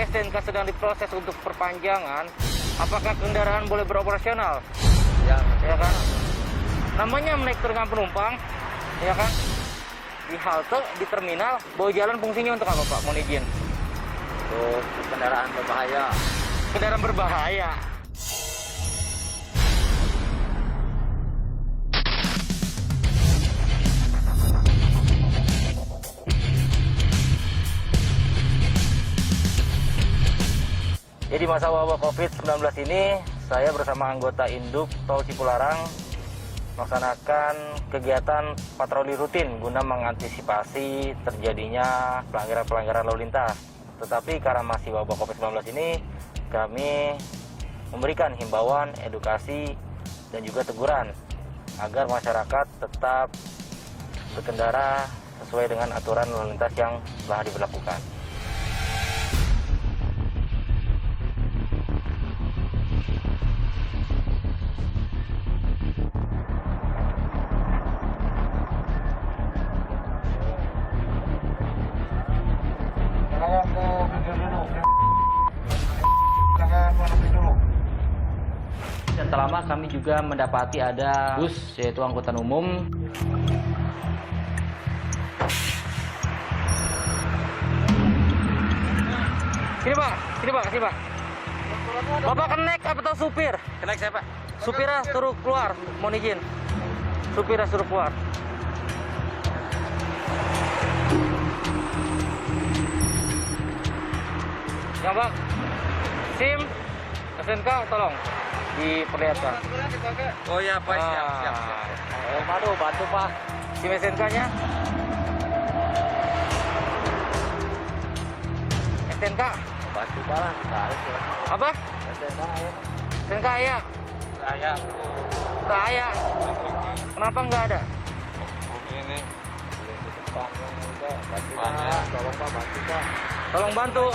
STNK sedang diproses untuk perpanjangan, apakah kendaraan boleh beroperasional? Ya kan? Namanya menaikkan penumpang, ya kan? Di halte, di terminal, bawa jalan fungsinya untuk apa, Pak? Mohon izin. Untuk kendaraan berbahaya. Kendaraan berbahaya. Jadi masa wabah COVID-19 ini, saya bersama anggota Induk Tol Cipularang melaksanakan kegiatan patroli rutin guna mengantisipasi terjadinya pelanggaran lalu lintas. Tetapi karena masih wabah COVID-19 ini, kami memberikan himbauan, edukasi, dan juga teguran agar masyarakat tetap berkendara sesuai dengan aturan lalu lintas yang telah diberlakukan. Dan tak lama kami juga mendapati ada bus, yaitu angkutan umum. Sini Pak. Bapak kenek atau supir? Kenek saya, Pak. Supirnya suruh keluar, mohon izin. Supirnya suruh keluar. Ya Pak, SIM, SNK tolong diperlihatkan. Oh ya, Pak, siap. Aduh, bantu Pak. SIM SNK-nya. SNK. Bantu Pak, Apa? SNK ya. Saya. Kenapa nggak ada? Ini. Tolong bantu.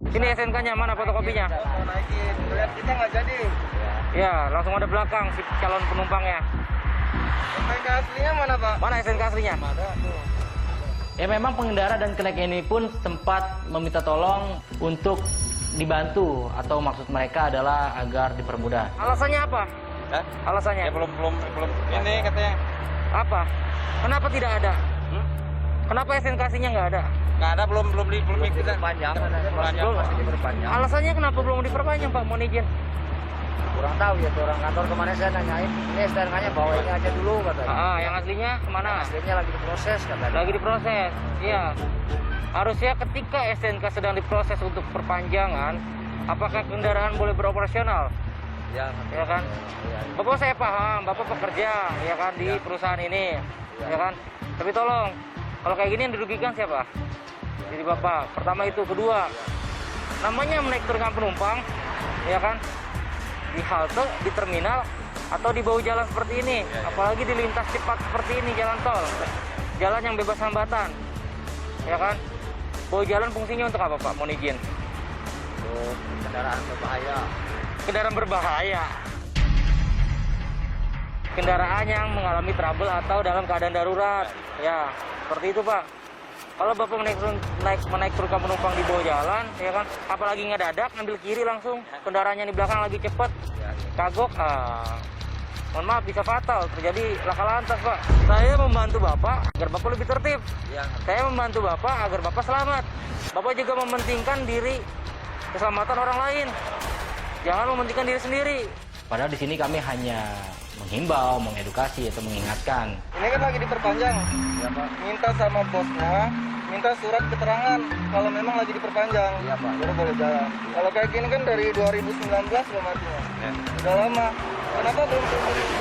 Sini SNK-nya, mana fotokopinya? Mau naikin, lihat kita nggak jadi. Ya, langsung ada belakang si calon penumpangnya. STNK aslinya mana, Pak? Mana SNK aslinya? Ada tuh. Ya memang pengendara dan kenek ini pun sempat meminta tolong untuk dibantu, atau maksud mereka adalah agar dipermudah. Alasannya apa? Hah? Alasannya? Ya belum ini katanya. Apa? Kenapa tidak ada? Kenapa SNK aslinya nggak ada? Nggak ada, belum kita Panjang, Belum. masih diperpanjang. Alasannya kenapa belum diperpanjang, Pak? Mohon izin. Kurang tahu ya tuh orang kantor kemarin saya nanyain, ini STNK-nya bawa ini aja dulu katanya. Yang aslinya kemana? Aslinya lagi diproses katanya. Lagi diproses. Iya. Harusnya ketika STNK sedang diproses untuk perpanjangan, apakah kendaraan boleh beroperasional? Ya, Ya kan? ya. Bapak saya paham, Bapak pekerja ya kan di perusahaan ini, ya kan? Tapi tolong, kalau kayak gini yang dirugikan siapa? Jadi Bapak. Pertama itu, kedua, namanya menaikkan penumpang, ya kan? Di halte, di terminal, atau di bawah jalan seperti ini, apalagi di lintas cepat seperti ini, jalan tol, jalan yang bebas hambatan, ya kan? Bawah jalan fungsinya untuk apa, Pak? Mohon izin. Untuk kendaraan berbahaya. Kendaraan berbahaya. Kendaraan yang mengalami trouble atau dalam keadaan darurat. Ya, seperti itu, Pak. Kalau Bapak menaikkan penumpang di bawah jalan, ya kan, apalagi ngedadak, ngambil kiri langsung, kendaraannya di belakang lagi cepat, kagok, mohon maaf, bisa fatal, terjadi laka lantas, Pak. Saya membantu Bapak agar Bapak lebih tertib. Ya, Saya membantu Bapak agar Bapak selamat. Bapak juga mementingkan diri, keselamatan orang lain. Jangan mementingkan diri sendiri. Padahal di sini kami hanya menghimbau, mengedukasi, atau mengingatkan. Ini kan lagi diperpanjang. Ya, Pak. Minta sama bosnya, minta surat keterangan kalau memang lagi diperpanjang. Iya, Pak. Baru boleh jalan. Kalau kayak gini kan dari 2019 belum matinya. Udah lama. Kenapa belum turun itu?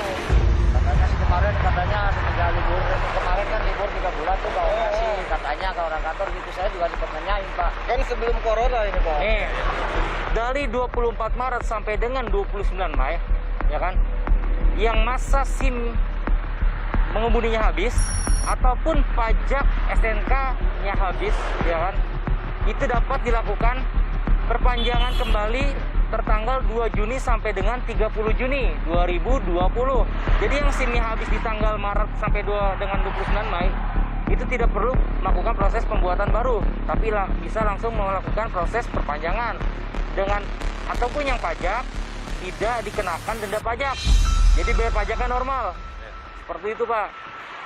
katanya sih kemarin semenjak libur kemarin kan libur 3 bulan tuh bawa nasi katanya ke orang kantor gitu. Saya juga sempat nanyain, Pak. Kan sebelum corona ini, Pak. Nih, dari 24 Maret sampai dengan 29 Mei, ya kan, yang masa SIM mengemudinya habis ataupun pajak STNK-nya habis, ya kan, itu dapat dilakukan perpanjangan kembali tertanggal 2 Juni sampai dengan 30 Juni 2020. Jadi yang SIM-nya habis di tanggal Maret sampai dengan 29 Mei, itu itu tidak perlu melakukan proses pembuatan baru, tapi bisa langsung melakukan proses perpanjangan dengan ataupun yang pajak tidak dikenakan denda pajak. Jadi bayar pajaknya normal. Seperti itu, Pak.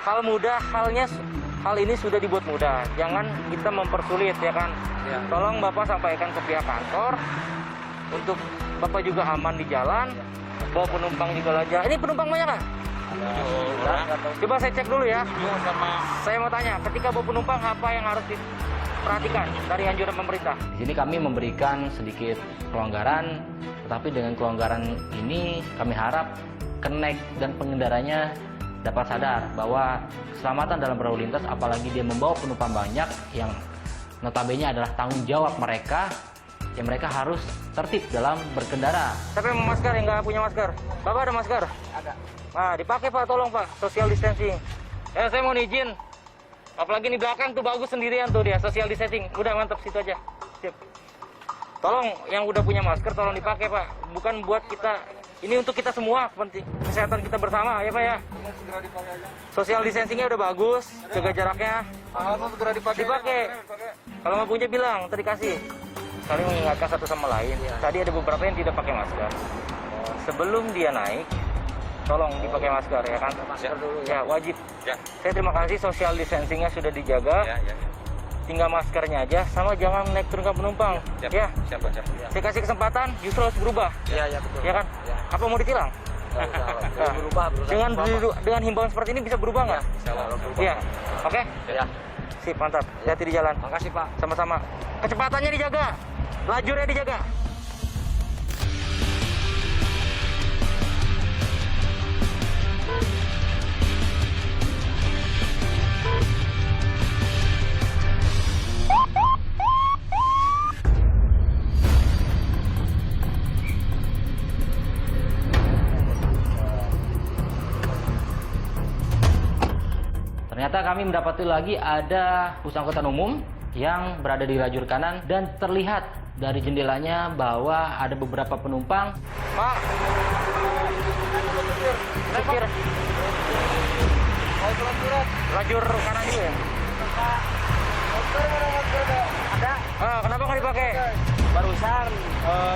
Hal mudah, hal ini sudah dibuat mudah. Jangan kita mempersulit, ya kan? Ya. Tolong Bapak sampaikan ke pihak kantor untuk Bapak juga aman di jalan. Bawa penumpang juga lancar. Ini penumpang banyak nggak? Coba saya cek dulu ya. Saya mau tanya, ketika bawa penumpang apa yang harus diperhatikan dari anjuran pemerintah? Di sini kami memberikan sedikit kelonggaran, tetapi dengan kelonggaran ini kami harap kenek dan pengendaranya dapat sadar bahwa keselamatan dalam berlalu lintas, apalagi dia membawa penumpang banyak yang notabene adalah tanggung jawab mereka, ya mereka harus tertib dalam berkendara. Tapi yang masker yang nggak punya masker, Bapak ada masker? Ada. Nah, dipakai Pak, tolong Pak, social distancing. Saya mau izin, apalagi di belakang tuh bagus sendirian tuh dia, social distancing. Udah mantap, situ aja. Sip. Tolong yang udah punya masker, tolong dipakai Pak. Bukan buat kita, ini untuk kita semua, penting kesehatan kita bersama ya Pak ya. Segera dipakai aja. Social distancingnya udah bagus, jaga jaraknya. Langsung segera dipakai. Dipakai. Kalau nggak punya bilang, tadi kasih. Saling mengingatkan satu sama lain. Tadi ada beberapa yang tidak pakai masker. Sebelum dia naik, tolong dipakai masker ya kan? Masker dulu Ya wajib. Ya. Saya terima kasih social distancingnya sudah dijaga. Ya. Tinggal maskernya aja, sama jangan naik turunkan penumpang. Siap. Ya. Siap, Pak. Siap. Saya kasih kesempatan, justru harus berubah. Iya, betul. Ya kan? Ya. Apa mau ditilang? Berubah. Dengan himbauan seperti ini bisa berubah nggak? Iya. Oke? Ya. Sip, mantap. Hati-hati di jalan. Makasih, Pak. Sama-sama. Kecepatannya dijaga. Lajurnya dijaga. Ternyata kami mendapati lagi ada bus angkutan umum yang berada di lajur kanan dan terlihat dari jendelanya bahwa ada beberapa penumpang. Pak, supir, lajur kanan juga ya? Ada. Kenapa nggak dipakai? Barusan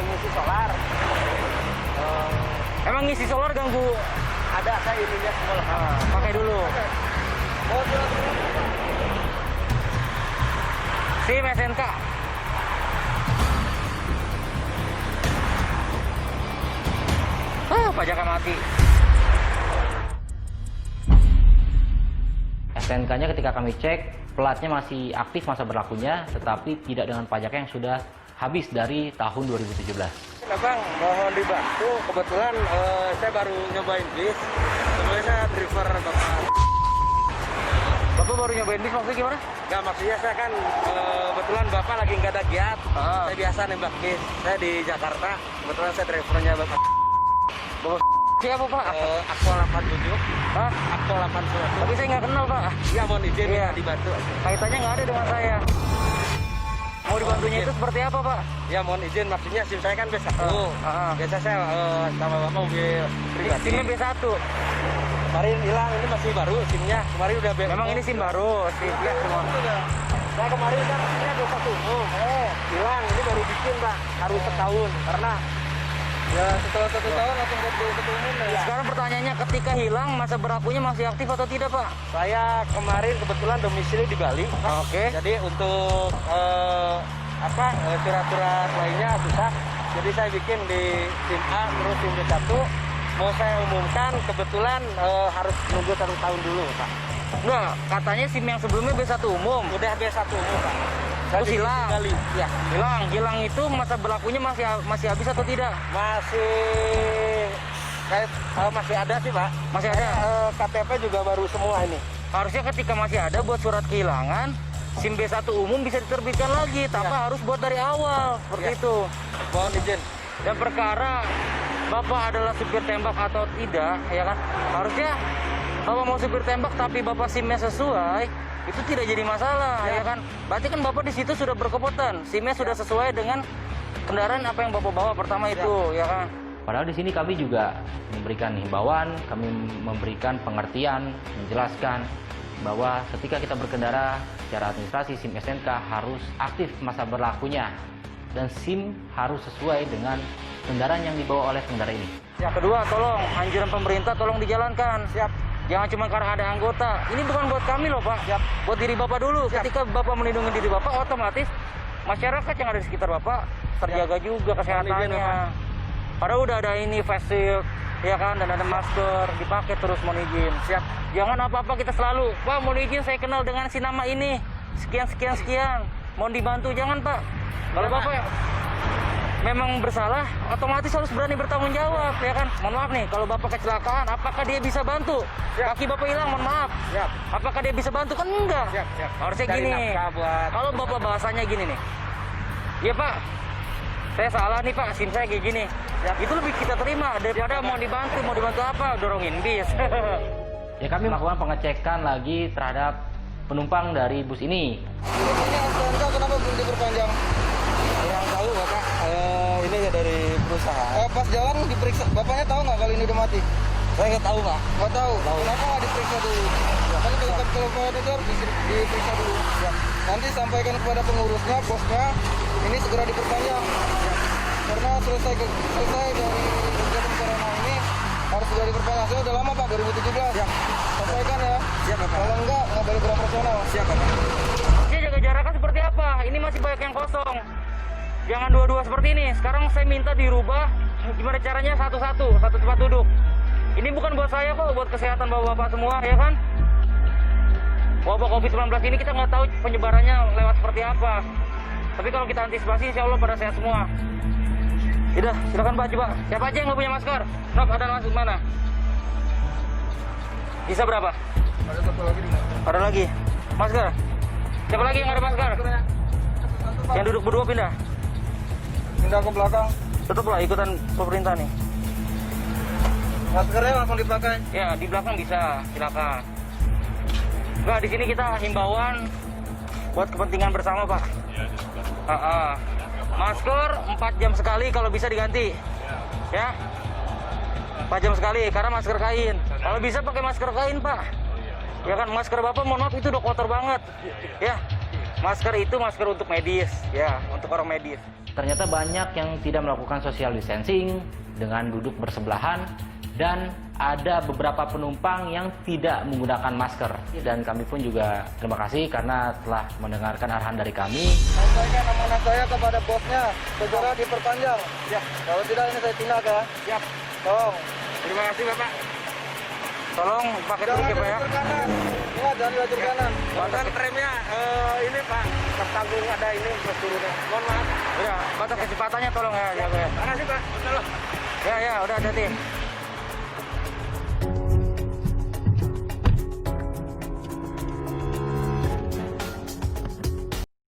ngisi solar. Emang ngisi solar ganggu? Ada, saya ininya semua lengkap. Pakai dulu. SIM SNK. Pajaknya mati. SNK-nya ketika kami cek, platnya masih aktif masa berlakunya, tetapi tidak dengan pajaknya yang sudah habis dari tahun 2017. Bang, mohon dibantu. Kebetulan saya baru nyobain bis. Sebenarnya driver Bapak. Bapak baru nyobain bis maksudnya gimana? Nggak, maksudnya saya kan kebetulan Bapak lagi nggak ada giat. Ah. Saya biasa nembak bis. Saya di Jakarta. Kebetulan saya drivernya Bapak. Bapak siapa Pak? Akpol 87. Hah? Akpol 87. Tapi saya nggak kenal Pak. Iya, mohon izin Iya. dibantu. Kaitannya nggak ada dengan saya. Mau dibantunya itu seperti apa Pak? Ya, mohon izin. Maksudnya SIM saya kan B1. Biasa saya sama Bapak mobil pribadi. SIM-nya B1. Kemarin hilang, ini masih baru SIM-nya. Kemarin udah Memang ini SIM baru. SIM ya, semua. Saya kemarin kan ini ada satu hilang, ini baru bikin Pak, harus setahun karena ya setelah 1 tahun langsung buat satu umum ya. Sekarang pertanyaannya, ketika hilang masa berlakunya masih aktif atau tidak Pak? Saya kemarin kebetulan domisili di Bali. Oke. Jadi untuk surat-surat lainnya susah. Jadi saya bikin di SIM A terus SIM B1. Mau saya umumkan kebetulan harus nunggu 1 tahun dulu Pak. Enggak, katanya SIM yang sebelumnya B1 umum. Udah B1 umum Pak. Terus hilang. Bali. Ya. Hilang itu masa berlakunya masih habis atau tidak? Masih ada sih Pak. Masih ada. KTP juga baru semua ini. Harusnya ketika masih ada buat surat kehilangan, SIM B1 umum bisa diterbitkan lagi, tanpa harus buat dari awal. Seperti Ya. itu. Mohon izin. Dan perkara Bapak adalah supir tembak atau tidak, ya kan? Harusnya Bapak mau supir tembak tapi Bapak SIM-nya sesuai, itu tidak jadi masalah, ya kan? Berarti kan Bapak di situ sudah berkepotan, SIM-nya sudah sesuai dengan kendaraan apa yang Bapak bawa pertama itu, ya kan? Padahal di sini kami juga memberikan himbauan, kami memberikan pengertian, menjelaskan bahwa ketika kita berkendara secara administrasi SIM SNK harus aktif masa berlakunya dan SIM harus sesuai dengan kendaraan yang dibawa oleh pengendara ini. Siap. Kedua, tolong anjuran pemerintah tolong dijalankan. Siap. Jangan cuma karena ada anggota. Ini bukan buat kami loh Pak. Siap. Buat diri Bapak dulu. Siap. Ketika Bapak melindungi diri Bapak, otomatis masyarakat yang ada di sekitar Bapak terjaga juga kesehatannya. Padahal udah ada ini face shield, ya kan, dan ada masker, dipakai terus mohon izin. Siap. Jangan apa-apa kita selalu, Pak mohon izin saya kenal dengan si nama ini, sekian. Mohon dibantu, jangan Pak. Kalau Bapak memang bersalah, otomatis harus berani bertanggung jawab, ya kan. Mohon maaf nih, kalau Bapak kecelakaan, apakah dia bisa bantu? Siap. Kaki Bapak hilang, mohon maaf. Siap. Apakah dia bisa bantu? Kan enggak. Siap. Harusnya Cari gini. nafkah buat- Kalau Bapak bahasanya gini nih. Iya Pak, saya salah nih Pak, SIM saya kayak gini. Itu lebih kita terima daripada mau dibantu apa, dorongin bis. Ya kami melakukan pengecekan lagi terhadap penumpang dari bus ini. Ini SNK kenapa belum diperpanjang? Yang tahu Bapak, ini ya dari perusahaan. Pas jalan diperiksa, Bapaknya tahu nggak kalau ini udah mati? Saya nggak tahu Pak. Nggak tahu. Kenapa nggak diperiksa dulu? Kan kalau itu harus diperiksa dulu. Nanti sampaikan kepada pengurusnya, bosnya, ini segera diperpanjang. Karena selesai dari kegiatan corona ini harus segera diperpanjang. Saya udah lama Pak, 2017. Sampaikan ya. Siap Bapak. Kalau enggak balik beroperasional. Siap Bapak. Dia jaga jaraknya seperti apa? Ini masih banyak yang kosong. Jangan dua-dua seperti ini. Sekarang saya minta dirubah. Gimana caranya satu tempat duduk. Ini bukan buat saya kok, buat kesehatan bapak-bapak semua, ya kan? Wabah COVID-19 ini kita nggak tahu penyebarannya lewat seperti apa. Tapi kalau kita antisipasi, insya Allah pada sehat semua. Udah, silakan Pak, coba. Siapa aja yang nggak punya masker? Nob, ada masuk mana? Bisa berapa? Ada satu lagi di mana? Ada lagi. Masker. Siapa lagi yang ada masker? Yang duduk berdua pindah. Pindah ke belakang. Tetaplah ikutan pemerintah nih. Maskernya langsung dipakai. Ya, di belakang bisa, silakan. Nah, di sini kita himbauan buat kepentingan bersama, Pak. Masker 4 jam sekali kalau bisa diganti. Ya. 4 jam sekali karena masker kain. Kalau bisa pakai masker kain, Pak. Ya kan, masker Bapak mohon maaf itu udah kotor banget. Ya. Masker itu masker untuk medis, ya, untuk orang medis. Ternyata banyak yang tidak melakukan social distancing dengan duduk bersebelahan dan ada beberapa penumpang yang tidak menggunakan masker. Dan kami pun juga terima kasih karena telah mendengarkan arahan dari kami. Sampaikan amanah saya kepada bosnya, segera diperpanjang. Ya. Kalau tidak ini saya tindak ya. Siap. Tolong. Terima kasih Bapak. Tolong pakai truk ya Pak ya. kanan. Ingat jangan di lajur kanan. Bahkan remnya ini Pak, tertanggung ada ini plus turunnya. Mohon maaf. Udah, batas kecepatannya tolong ya. Ya, Makasih Pak. ya, udah hati-hati.